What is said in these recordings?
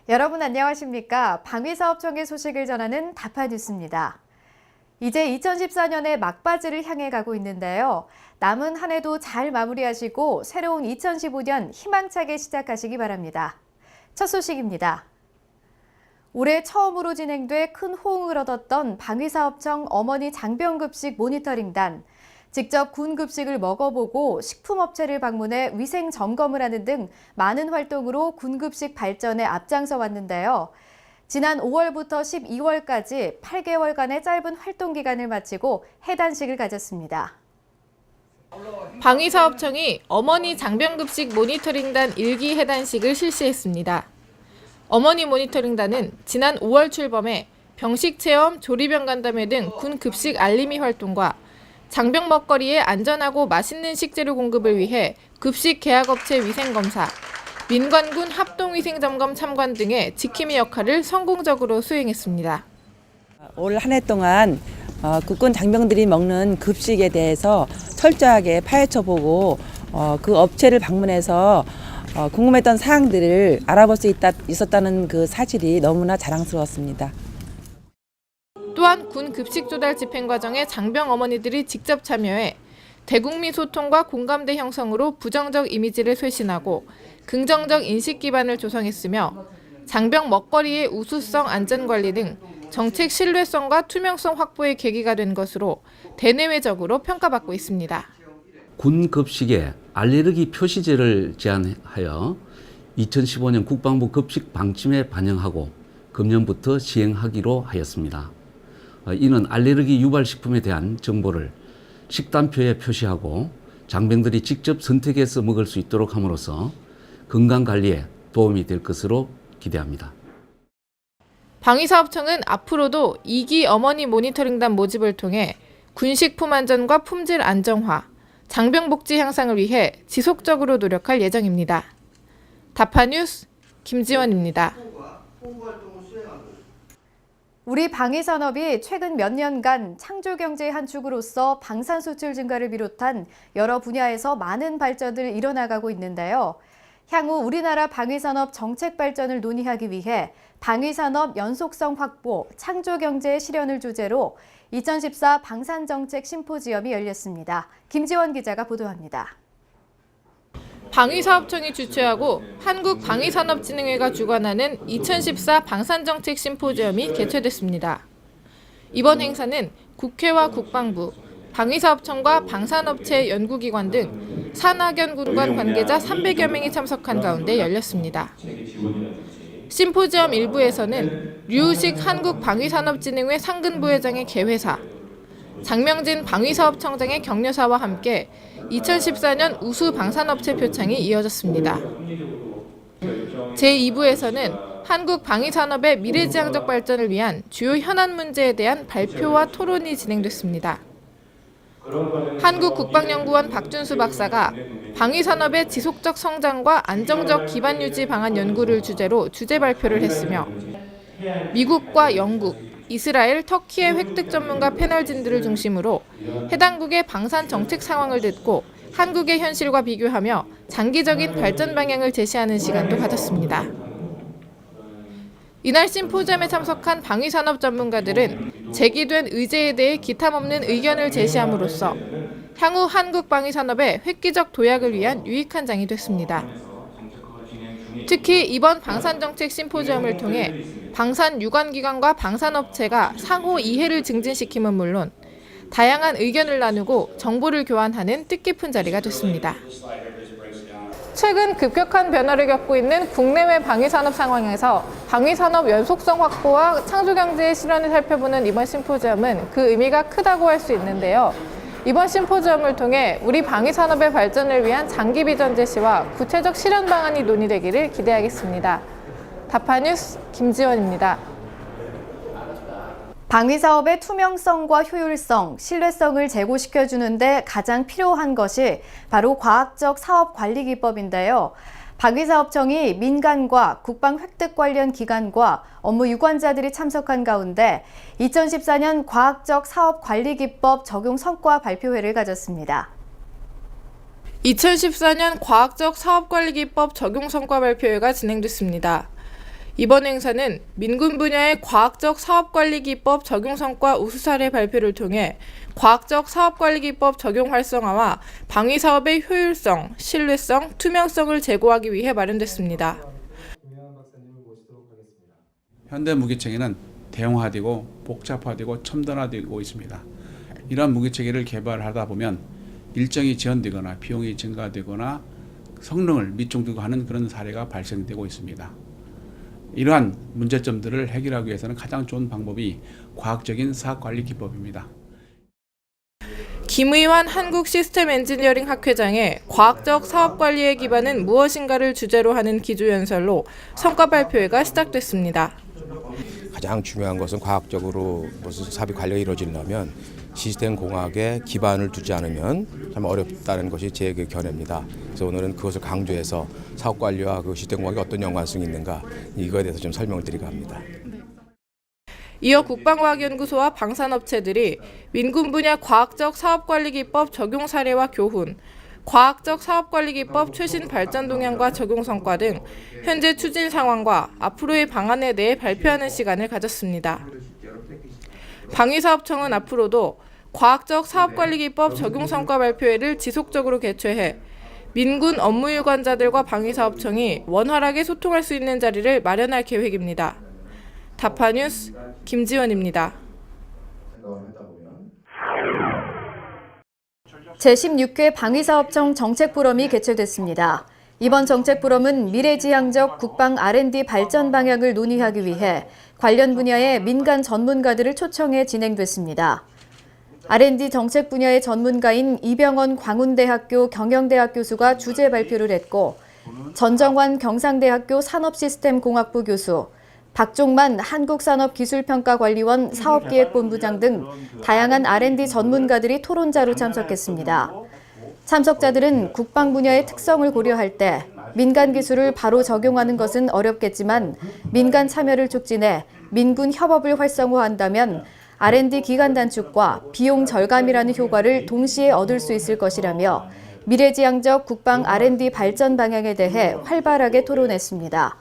여러분 안녕하십니까? 방위사업청의 소식을 전하는 다파뉴스입니다. 이제 2014년의 막바지를 향해 가고 있는데요. 남은 한 해도 잘 마무리하시고 새로운 2015년 희망차게 시작하시기 바랍니다. 첫 소식입니다. 올해 처음으로 진행돼 큰 호응을 얻었던 방위사업청 어머니 장병급식 모니터링단. 직접 군 급식을 먹어보고 식품업체를 방문해 위생 점검을 하는 등 많은 활동으로 군 급식 발전에 앞장서 왔는데요. 지난 5월부터 12월까지 8개월간의 짧은 활동 기간을 마치고 해단식을 가졌습니다. 방위사업청이 어머니 장병급식 모니터링단 1기 해단식을 실시했습니다. 어머니 모니터링단은 지난 5월 출범해 병식 체험, 조리병 간담회 등 군 급식 알림이 활동과 장병 먹거리에 안전하고 맛있는 식재료 공급을 위해 급식 계약업체 위생검사, 민관군 합동위생점검 참관 등의 지킴이 역할을 성공적으로 수행했습니다. 올 한 해 동안 국군 장병들이 먹는 급식에 대해서 철저하게 파헤쳐보고 그 업체를 방문해서 궁금했던 사항들을 알아볼 수 있었다는 그 사실이 너무나 자랑스러웠습니다. 또한 군 급식 조달 집행 과정에 장병 어머니들이 직접 참여해 대국민 소통과 공감대 형성으로 부정적 이미지를 쇄신하고 긍정적 인식 기반을 조성했으며 장병 먹거리의 우수성, 안전관리 등 정책 신뢰성과 투명성 확보의 계기가 된 것으로 대내외적으로 평가받고 있습니다. 군 급식에 알레르기 표시제를 제안하여 2015년 국방부 급식 방침에 반영하고 금년부터 시행하기로 하였습니다. 이는 알레르기 유발 식품에 대한 정보를 식단표에 표시하고 장병들이 직접 선택해서 먹을 수 있도록 함으로써 건강관리에 도움이 될 것으로 기대합니다. 방위사업청은 앞으로도 2기 어머니 모니터링단 모집을 통해 군식품 안전과 품질 안정화, 장병 복지 향상을 위해 지속적으로 노력할 예정입니다. 다파뉴스 김지원입니다. 우리 방위산업이 최근 몇 년간 창조경제의 한 축으로서 방산수출 증가를 비롯한 여러 분야에서 많은 발전을 이뤄나가고 있는데요. 향후 우리나라 방위산업 정책 발전을 논의하기 위해 방위산업 연속성 확보, 창조경제의 실현을 주제로 2014 방산정책 심포지엄이 열렸습니다. 김지원 기자가 보도합니다. 방위사업청이 주최하고 한국방위산업진흥회가 주관하는 2014 방산정책 심포지엄이 개최됐습니다. 이번 행사는 국회와 국방부, 방위사업청과 방산업체 연구기관 등 산학연구관 관계자 300여 명이 참석한 가운데 열렸습니다. 심포지엄 1부에서는 류우식 한국방위산업진흥회 상근부회장의 개회사, 장명진 방위사업청장의 격려사와 함께 2014년 우수 방산업체 표창이 이어졌습니다. 제2부에서는 한국 방위산업의 미래지향적 발전을 위한 주요 현안 문제에 대한 발표와 토론이 진행됐습니다. 한국국방연구원 박준수 박사가 방위산업의 지속적 성장과 안정적 기반 유지 방안 연구를 주제로 주제 발표를 했으며 미국과 영국, 이스라엘, 터키의 획득 전문가 패널진들을 중심으로 해당국의 방산 정책 상황을 듣고 한국의 현실과 비교하며 장기적인 발전 방향을 제시하는 시간도 가졌습니다. 이날 심포지엄에 참석한 방위산업 전문가들은 제기된 의제에 대해 기탐없는 의견을 제시함으로써 향후 한국 방위산업의 획기적 도약을 위한 유익한 장이 됐습니다. 특히 이번 방산정책 심포지엄을 통해 방산 유관기관과 방산업체가 상호 이해를 증진시킴은 물론 다양한 의견을 나누고 정보를 교환하는 뜻깊은 자리가 됐습니다. 최근 급격한 변화를 겪고 있는 국내외 방위산업 상황에서 방위산업 연속성 확보와 창조경제의 실현을 살펴보는 이번 심포지엄은 그 의미가 크다고 할 수 있는데요. 이번 심포지엄을 통해 우리 방위산업의 발전을 위한 장기 비전 제시와 구체적 실현 방안이 논의되기를 기대하겠습니다. 다파뉴스 김지원입니다. 방위사업의 투명성과 효율성, 신뢰성을 제고시켜주는데 가장 필요한 것이 바로 과학적 사업관리기법인데요. 방위사업청이 민간과 국방 획득 관련 기관과 업무 유관자들이 참석한 가운데 2014년 과학적 사업관리기법 적용 성과 발표회를 가졌습니다. 2014년 과학적 사업관리기법 적용 성과 발표회가 진행됐습니다. 이번 행사는 민군 분야의 과학적 사업관리기법 적용 성과 우수 사례 발표를 통해 과학적 사업관리기법 적용 활성화와 방위사업의 효율성, 신뢰성, 투명성을 제고하기 위해 마련됐습니다. 현대 무기체계는 대형화되고 복잡화되고 첨단화되고 있습니다. 이러한 무기체계를 개발하다 보면 일정이 지연되거나 비용이 증가되거나 성능을 밑중되고 하는 그런 사례가 발생되고 있습니다. 이러한 문제점들을 해결하기 위해서는 가장 좋은 방법이 과학적인 사업관리 기법입니다. 김의환 한국시스템엔지니어링 학회장의 과학적 사업관리의 기반은 무엇인가를 주제로 하는 기조연설로 성과 발표회가 시작됐습니다. 가장 중요한 것은 과학적으로 무슨 사업이 관리가 이루어지려면 시스템 공학에 기반을 두지 않으면 참 어렵다는 것이 제 견해입니다. 그래서 오늘은 그것을 강조해서 사업 관리와 그 시스템 공학이 어떤 연관성이 있는가 이거에 대해서 좀 설명을 드리려 합니다. 이어 국방과학연구소와 방산업체들이 민군 분야 과학적 사업관리기법 적용 사례와 교훈, 과학적 사업관리기법 최신 발전 동향과 적용 성과 등 현재 추진 상황과 앞으로의 방안에 대해 발표하는 시간을 가졌습니다. 방위사업청은 앞으로도 과학적 사업관리기법 적용 성과 발표회를 지속적으로 개최해 민군 업무유관자들과 방위사업청이 원활하게 소통할 수 있는 자리를 마련할 계획입니다. 다파뉴스 김지원입니다. 제16회 방위사업청 정책포럼이 개최됐습니다. 이번 정책포럼은 미래지향적 국방 R&D 발전 방향을 논의하기 위해 관련 분야의 민간 전문가들을 초청해 진행됐습니다. R&D 정책 분야의 전문가인 이병헌 광운대학교 경영대학 교수가 주제 발표를 했고 전정환 경상대학교 산업시스템공학부 교수, 박종만 한국산업기술평가관리원 사업기획본부장 등 다양한 R&D 전문가들이 토론자로 참석했습니다. 참석자들은 국방 분야의 특성을 고려할 때 민간 기술을 바로 적용하는 것은 어렵겠지만 민간 참여를 촉진해 민군 협업을 활성화한다면 R&D 기간 단축과 비용 절감이라는 효과를 동시에 얻을 수 있을 것이라며 미래지향적 국방 R&D 발전 방향에 대해 활발하게 토론했습니다.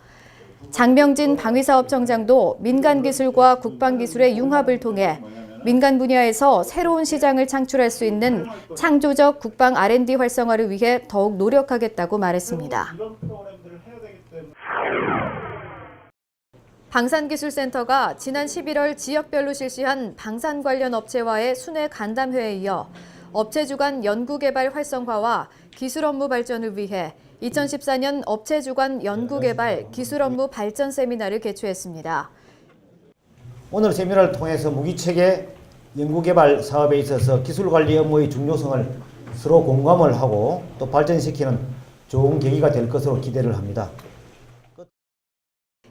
장명진 방위사업청장도 민간 기술과 국방 기술의 융합을 통해 민간 분야에서 새로운 시장을 창출할 수 있는 창조적 국방 R&D 활성화를 위해 더욱 노력하겠다고 말했습니다. 방산기술센터가 지난 11월 지역별로 실시한 방산 관련 업체와의 순회 간담회에 이어 업체 주간 연구개발 활성화와 기술 업무 발전을 위해 2014년 업체 주간 연구개발 기술 업무 발전 세미나를 개최했습니다. 오늘 세미나를 통해서 무기체계 연구개발 사업에 있어서 기술관리 업무의 중요성을 서로 공감을 하고 또 발전시키는 좋은 계기가 될 것으로 기대를 합니다.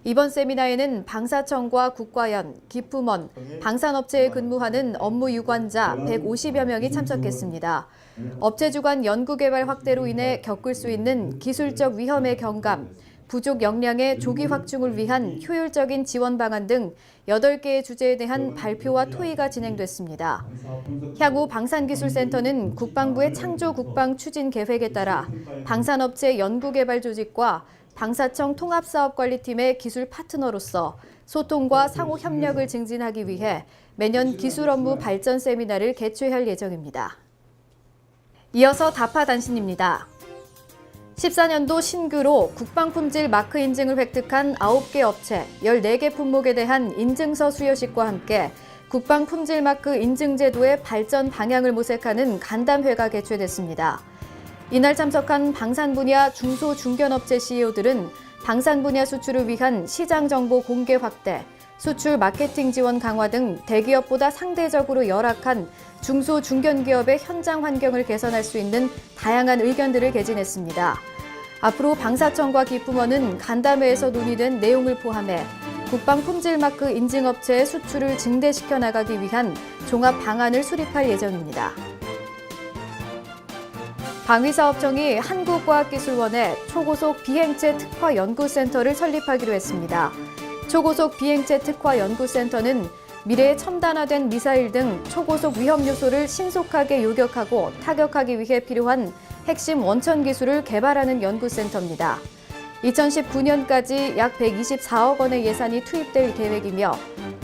이번 세미나에는 방사청과 국과연, 기품원, 방산업체에 근무하는 업무 유관자 150여 명이 참석했습니다. 업체 주간 연구개발 확대로 인해 겪을 수 있는 기술적 위험의 경감, 부족 역량의 조기 확충을 위한 효율적인 지원 방안 등 8개의 주제에 대한 발표와 토의가 진행됐습니다. 향후 방산기술센터는 국방부의 창조 국방 추진 계획에 따라 방산업체 연구개발 조직과 방사청 통합사업관리팀의 기술 파트너로서 소통과 상호 협력을 증진하기 위해 매년 기술 업무 발전 세미나를 개최할 예정입니다. 이어서 다파단신입니다. 14년도 신규로 국방품질 마크 인증을 획득한 9개 업체, 14개 품목에 대한 인증서 수여식과 함께 국방품질 마크 인증 제도의 발전 방향을 모색하는 간담회가 개최됐습니다. 이날 참석한 방산 분야 중소 중견업체 CEO들은 방산 분야 수출을 위한 시장 정보 공개 확대, 수출 마케팅 지원 강화 등 대기업보다 상대적으로 열악한 중소 중견기업의 현장 환경을 개선할 수 있는 다양한 의견들을 개진했습니다. 앞으로 방사청과 기품원은 간담회에서 논의된 내용을 포함해 국방 품질 마크 인증업체의 수출을 증대시켜 나가기 위한 종합 방안을 수립할 예정입니다. 방위사업청이 한국과학기술원에 초고속 비행체 특화 연구센터를 설립하기로 했습니다. 초고속 비행체 특화 연구센터는 미래의 첨단화된 미사일 등 초고속 위험 요소를 신속하게 요격하고 타격하기 위해 필요한 핵심 원천 기술을 개발하는 연구센터입니다. 2019년까지 약 124억 원의 예산이 투입될 계획이며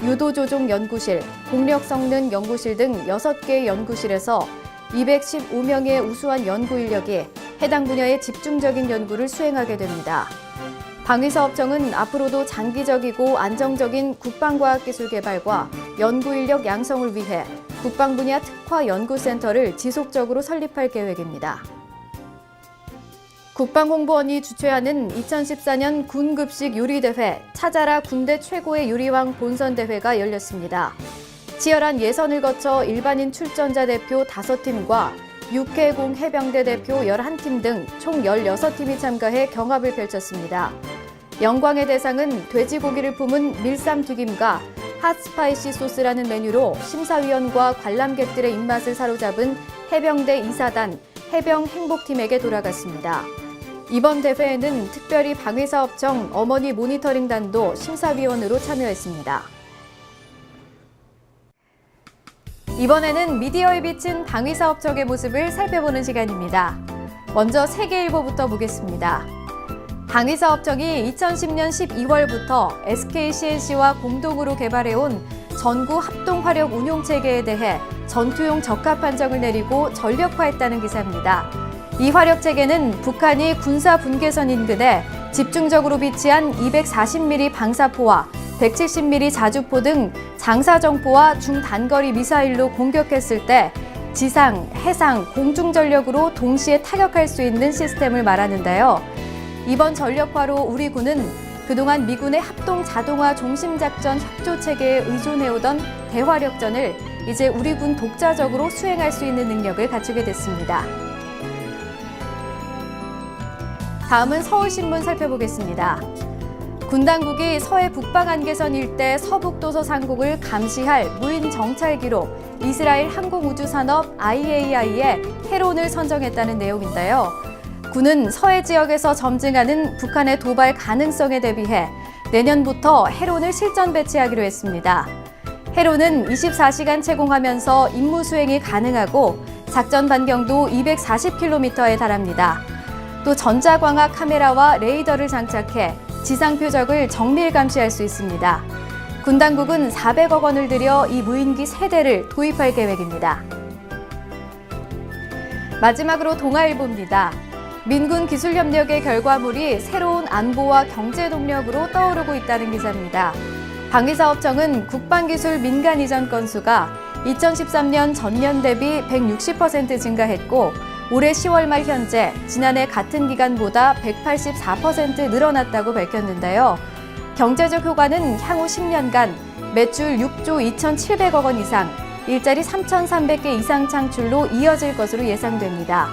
유도조종연구실, 공력성능연구실 등 6개 연구실에서 215명의 우수한 연구 인력이 해당 분야의 집중적인 연구를 수행하게 됩니다. 방위사업청은 앞으로도 장기적이고 안정적인 국방과학기술 개발과 연구 인력 양성을 위해 국방 분야 특화 연구센터를 지속적으로 설립할 계획입니다. 국방홍보원이 주최하는 2014년 군급식 요리대회 찾아라 군대 최고의 요리왕 본선대회가 열렸습니다. 치열한 예선을 거쳐 일반인 출전자 대표 5팀과 육해공 해병대 대표 11팀 등 총 16팀이 참가해 경합을 펼쳤습니다. 영광의 대상은 돼지고기를 품은 밀쌈튀김과 핫스파이시 소스라는 메뉴로 심사위원과 관람객들의 입맛을 사로잡은 해병대 2사단 해병행복팀에게 돌아갔습니다. 이번 대회에는 특별히 방위사업청 어머니 모니터링단도 심사위원으로 참여했습니다. 이번에는 미디어에 비친 방위사업청의 모습을 살펴보는 시간입니다. 먼저 세계일보부터 보겠습니다. 방위사업청이 2010년 12월부터 SKCNC와 공동으로 개발해온 전구 합동화력 운용체계에 대해 전투용 적합 판정을 내리고 전력화했다는 기사입니다. 이 화력체계는 북한이 군사 분계선 인근에 집중적으로 비치한 240mm 방사포와 170mm 자주포 등 장사정포와 중단거리 미사일로 공격했을 때 지상, 해상, 공중 전력으로 동시에 타격할 수 있는 시스템을 말하는데요. 이번 전력화로 우리 군은 그동안 미군의 합동 자동화 종심작전 협조체계에 의존해오던 대화력전을 이제 우리 군 독자적으로 수행할 수 있는 능력을 갖추게 됐습니다. 다음은 서울신문 살펴보겠습니다. 군 당국이 서해 북방한계선 일대 서북도서 상공을 감시할 무인 정찰기로 이스라엘 항공우주산업 IAI의 헤론을 선정했다는 내용인데요. 군은 서해 지역에서 점증하는 북한의 도발 가능성에 대비해 내년부터 헤론을 실전 배치하기로 했습니다. 헤론은 24시간 채공하면서 임무 수행이 가능하고 작전 반경도 240km에 달합니다. 또 전자광학 카메라와 레이더를 장착해 지상 표적을 정밀 감시할 수 있습니다. 군 당국은 400억 원을 들여 이 무인기 3대를 도입할 계획입니다. 마지막으로 동아일보입니다. 민군 기술협력의 결과물이 새로운 안보와 경제 동력으로 떠오르고 있다는 기사입니다. 방위사업청은 국방기술 민간 이전 건수가 2013년 전년 대비 160% 증가했고 올해 10월 말 현재 지난해 같은 기간보다 184% 늘어났다고 밝혔는데요. 경제적 효과는 향후 10년간 매출 6조 2,700억 원 이상, 일자리 3,300개 이상 창출로 이어질 것으로 예상됩니다.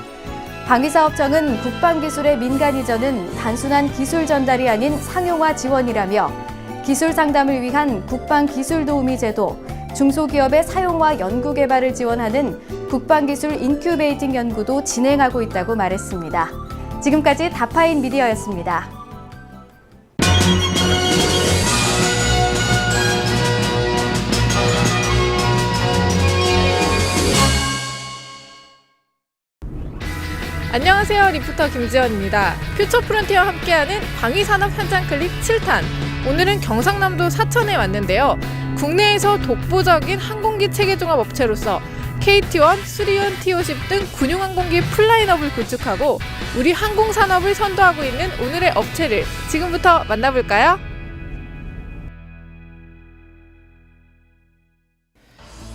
방위사업청은 국방기술의 민간 이전은 단순한 기술 전달이 아닌 상용화 지원이라며 기술 상담을 위한 국방기술도우미 제도, 중소기업의 사용화 연구개발을 지원하는 국방기술 인큐베이팅 연구도 진행하고 있다고 말했습니다. 지금까지 다파인 미디어였습니다. 안녕하세요. 리포터 김지연입니다. 퓨처 프론티어와 함께하는 방위산업 현장 클립 7탄. 오늘은 경상남도 사천에 왔는데요. 국내에서 독보적인 항공기 체계종합 업체로서 KT-1, 수리온, T-50 등 군용 항공기 풀라인업을 구축하고 우리 항공산업을 선도하고 있는 오늘의 업체를 지금부터 만나볼까요?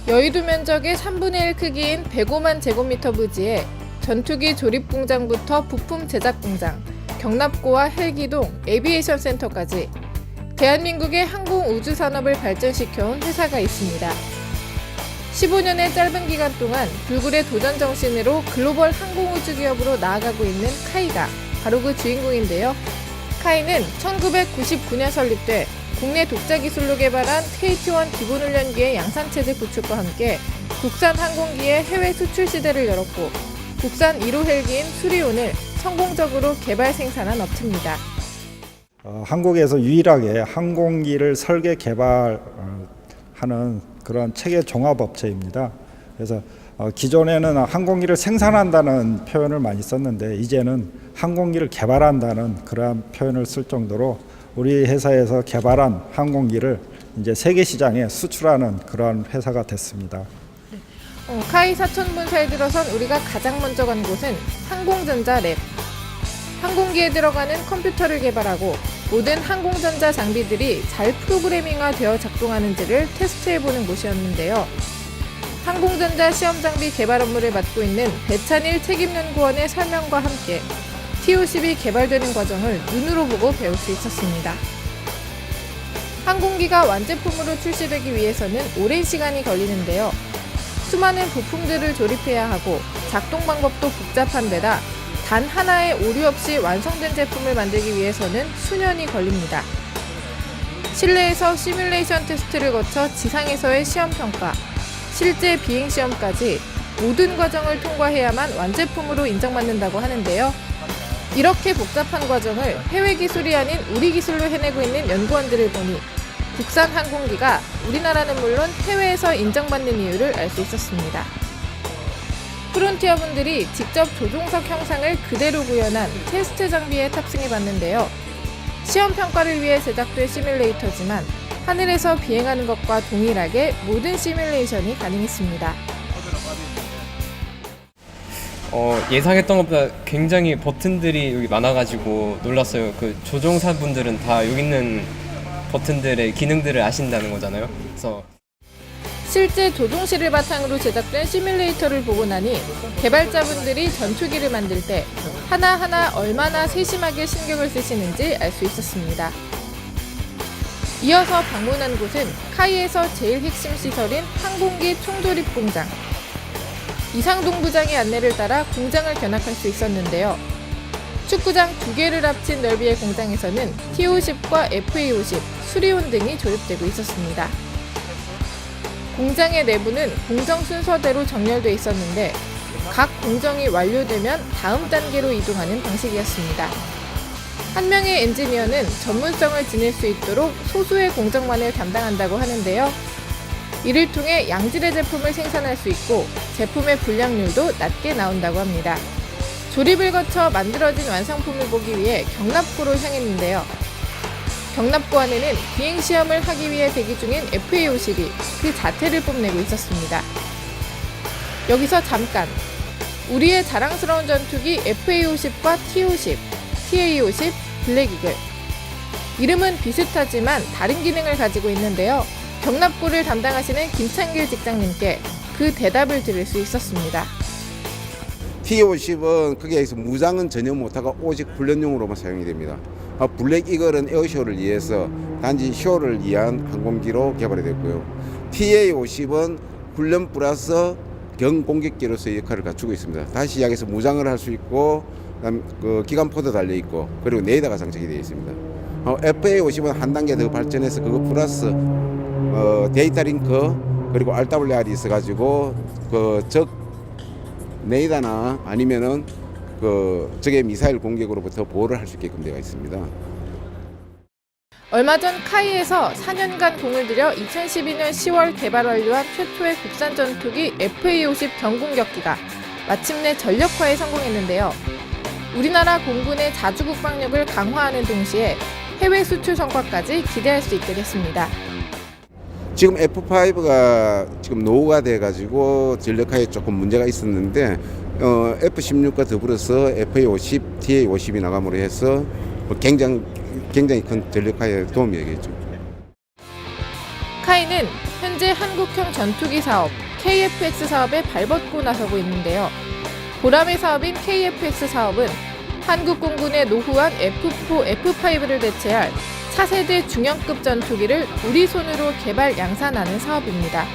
여의도 면적의 3분의 1 크기인 105만 제곱미터 부지에 전투기 조립 공장부터 부품 제작 공장, 경납고와 헬기동, 에비에이션 센터까지 대한민국의 항공 우주 산업을 발전시켜온 회사가 있습니다. 15년의 짧은 기간 동안 불굴의 도전 정신으로 글로벌 항공 우주 기업으로 나아가고 있는 카이가 바로 그 주인공인데요. 카이는 1999년 설립돼 국내 독자 기술로 개발한 KT-1 기본훈련기의 양산체제 구축과 함께 국산 항공기의 해외 수출 시대를 열었고 국산 1호 헬기인 수리온을 성공적으로 개발 생산한 업체입니다. 한국에서 유일하게 항공기를 설계 개발하는 그런 체계 종합 업체입니다. 그래서 기존에는 항공기를 생산한다는 표현을 많이 썼는데 이제는 항공기를 개발한다는 그러한 표현을 쓸 정도로 우리 회사에서 개발한 항공기를 이제 세계 시장에 수출하는 그러한 회사가 됐습니다. 카이 사천분사에 들어선 우리가 가장 먼저 간 곳은 항공전자 랩. 항공기에 들어가는 컴퓨터를 개발하고 모든 항공전자 장비들이 잘 프로그래밍화되어 작동하는지를 테스트해보는 곳이었는데요. 항공전자 시험장비 개발 업무를 맡고 있는 배찬일 책임연구원의 설명과 함께 T-50이 개발되는 과정을 눈으로 보고 배울 수 있었습니다. 항공기가 완제품으로 출시되기 위해서는 오랜 시간이 걸리는데요. 수많은 부품들을 조립해야 하고 작동 방법도 복잡한 데다 단 하나의 오류 없이 완성된 제품을 만들기 위해서는 수년이 걸립니다. 실내에서 시뮬레이션 테스트를 거쳐 지상에서의 시험 평가, 실제 비행 시험까지 모든 과정을 통과해야만 완제품으로 인정받는다고 하는데요. 이렇게 복잡한 과정을 해외 기술이 아닌 우리 기술로 해내고 있는 연구원들을 보니 국산 항공기가 우리나라는 물론 해외에서 인정받는 이유를 알 수 있었습니다. 프론티어 분들이 직접 조종석 형상을 그대로 구현한 테스트 장비에 탑승해 봤는데요. 시험 평가를 위해 제작된 시뮬레이터지만 하늘에서 비행하는 것과 동일하게 모든 시뮬레이션이 가능했습니다. 예상했던 것보다 굉장히 버튼들이 여기 많아가지고 놀랐어요. 그 조종사분들은 다 여기 있는 버튼들의 기능들을 아신다는 거잖아요. 그래서 실제 조종실을 바탕으로 제작된 시뮬레이터를 보고 나니 개발자분들이 전투기를 만들 때 하나하나 얼마나 세심하게 신경을 쓰시는지 알 수 있었습니다. 이어서 방문한 곳은 카이에서 제일 핵심 시설인 항공기 총조립 공장. 이상동 부장의 안내를 따라 공장을 견학할 수 있었는데요. 축구장 2개를 합친 넓이의 공장에서는 T-50과 FA-50, 수리온 등이 조립되고 있었습니다. 공장의 내부는 공정 순서대로 정렬돼 있었는데 각 공정이 완료되면 다음 단계로 이동하는 방식이었습니다. 한 명의 엔지니어는 전문성을 지닐 수 있도록 소수의 공정만을 담당한다고 하는데요. 이를 통해 양질의 제품을 생산할 수 있고 제품의 불량률도 낮게 나온다고 합니다. 조립을 거쳐 만들어진 완성품을 보기 위해 경납고로 향했는데요. 경납고 안에는 비행시험을 하기 위해 대기 중인 FA-50이 그 자태를 뽐내고 있었습니다. 여기서 잠깐! 우리의 자랑스러운 전투기 FA-50과 T-50, TA-50, 블랙이글. 이름은 비슷하지만 다른 기능을 가지고 있는데요. 경납고를 담당하시는 김창길 직장님께 그 대답을 들을 수 있었습니다. T-50은 거기에서 무장은 전혀 못하고 오직 훈련용으로만 사용이 됩니다. 블랙 이글은 에어쇼를 위해서 단지 쇼를 위한 항공기로 개발이 됐고요. TA-50은 훈련 플러스 경공격기로서의 역할을 갖추고 있습니다. 다시 이야기해서 무장을 할 수 있고 그 기관포도 달려 있고 그리고 레이더가 장착이 되어 있습니다. FA-50은 한 단계 더 발전해서 그거 플러스 데이터 링크 그리고 RWR이 있어가지고 그 적 레이더나 아니면은 그 적의 미사일 공격으로부터 보호를 할 수 있게끔 되어 있습니다. 얼마 전 카이에서 4년간 공을 들여 2012년 10월 개발 완료한 최초의 국산 전투기 FA-50 경공격기가 마침내 전력화에 성공했는데요. 우리나라 공군의 자주 국방력을 강화하는 동시에 해외 수출 성과까지 기대할 수 있게 됐습니다. 지금 F5가 지금 노후가 돼가지고 전력화에 조금 문제가 있었는데 F-16과 더불어서 FA-50, TA-50이 나감으로 해서 굉장히 큰 전력화에 도움이 되겠죠. 카이는 현재 한국형 전투기 사업 KF-X 사업에 발벗고 나서고 있는데요. 보람의 사업인 KF-X 사업은 한국 공군의 노후한 F-4, F-5를 대체할 차세대 중형급 전투기를 우리 손으로 개발 양산하는 사업입니다.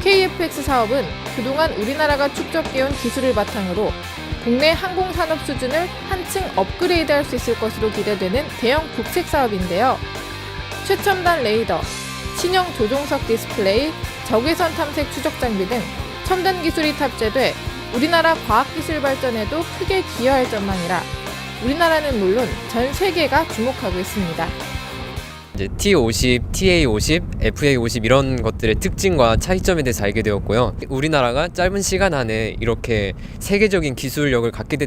KF-X 사업은 그동안 우리나라가 축적해온 기술을 바탕으로 국내 항공산업 수준을 한층 업그레이드할 수 있을 것으로 기대되는 대형 국책 사업인데요. 최첨단 레이더, 신형 조종석 디스플레이, 적외선 탐색 추적 장비 등 첨단 기술이 탑재돼 우리나라 과학기술 발전에도 크게 기여할 전망이라 우리나라는 물론 전 세계가 주목하고 있습니다. 이제 T50, TA50, FA50 이런 것들의 특징과 차이점에 대해서 알게 되었고요. 우리나라가 짧은 시간 안에 이렇게 세계적인 기술력을 갖게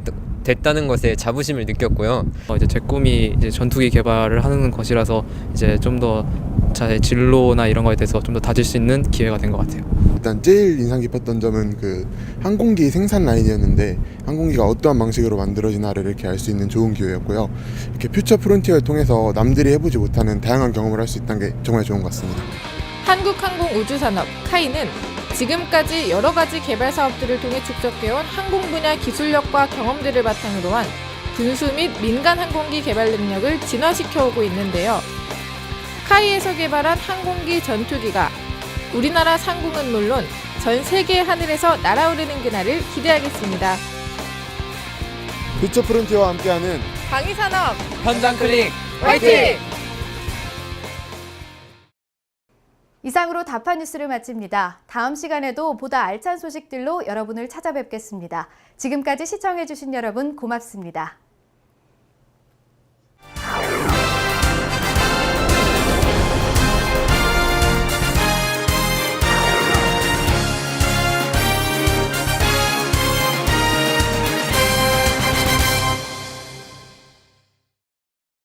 됐다는 것에 자부심을 느꼈고요. 이제 제 꿈이 이제 전투기 개발을 하는 것이라서 이제 좀 더 제 진로나 이런 거에 대해서 좀 더 다질 수 있는 기회가 된 것 같아요. 일단 제일 인상 깊었던 점은 그 항공기 생산 라인이었는데 항공기가 어떠한 방식으로 만들어지나를 이렇게 알 수 있는 좋은 기회였고요. 이렇게 퓨처 프론티어를 통해서 남들이 해보지 못하는 다양한 경험을 할 수 있다는 게 정말 좋은 것 같습니다. 한국항공우주산업 카이는 지금까지 여러 가지 개발 사업들을 통해 축적해온 항공 분야 기술력과 경험들을 바탕으로 한 군수 및 민간 항공기 개발 능력을 진화시켜오고 있는데요. 카이에서 개발한 항공기 전투기가 우리나라 상공은 물론 전 세계 하늘에서 날아오르는 그날을 기대하겠습니다. 퓨처 프론티어와 함께하는 방위산업 현장 클릭 화이팅! 이상으로 다파 뉴스를 마칩니다. 다음 시간에도 보다 알찬 소식들로 여러분을 찾아뵙겠습니다. 지금까지 시청해주신 여러분 고맙습니다.